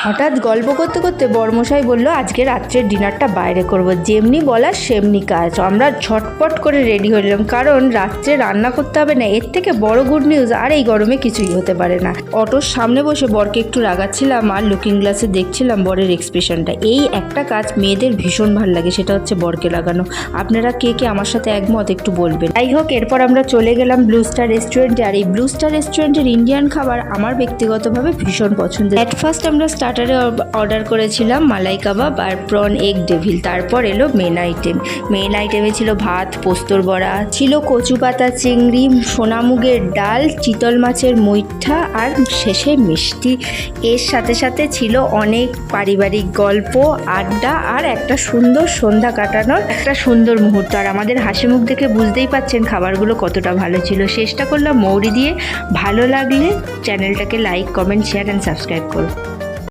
হঠাৎ গল্প করতে করতে বড়মশাই বলল আজকে রাত্রের ডিনারটা বাইরে করব। যেমনি বলা সেমনি কাজ। আমরা ঝটপট করে রেডি হলাম, কারণ রাত্রে রান্না করতে হবে না, এর থেকে বড় গুড নিউজ আর এই গরমে কিছুই হতে পারে না। অটোর সামনে বসে বরকে একটু রাগাচ্ছিলাম আর লুকিং গ্লাসে দেখছিলাম বরের এক্সপ্রেশনটা। এই একটা কাজ মেয়েদের ভীষণ ভালো লাগে, সেটা হচ্ছে বরকে লাগানো। আপনারা কে কে আমার সাথে একমত একটু বলবেন। যাই হোক, এরপর আমরা চলে গেলাম ব্লু স্টার রেস্টুরেন্টে। আর এই ব্লু স্টার রেস্টুরেন্টের ইন্ডিয়ান খাবার আমার ব্যক্তিগতভাবে ভীষণ পছন্দের। অ্যাট ফার্স্ট আমরা স্টার্টারে অর্ডার করেছিলাম মালাই কাবাব আর প্রন এগ ডেভিল। তারপর এলো মেন আইটেমে ছিল ভাত, পোস্তর বড়া, ছিল কচু পাতা চিংড়ি, সোনামুগের ডাল, চিতল মাছের মুইঠা আর শেষে মিষ্টি। এর সাথে সাথে ছিল অনেক পারিবারিক গল্প, আড্ডা আর একটা সুন্দর সন্ধ্যা কাটানোর একটা সুন্দর মুহূর্ত। আর আমাদের হাসি মুখ দেখে বুঝতেই পাচ্ছেন খাবারগুলো কতটা ভালো ছিল। শেষটা করলাম মৌরি দিয়ে। ভালো লাগলে চ্যানেলটাকে like, comment, share and subscribe করুন।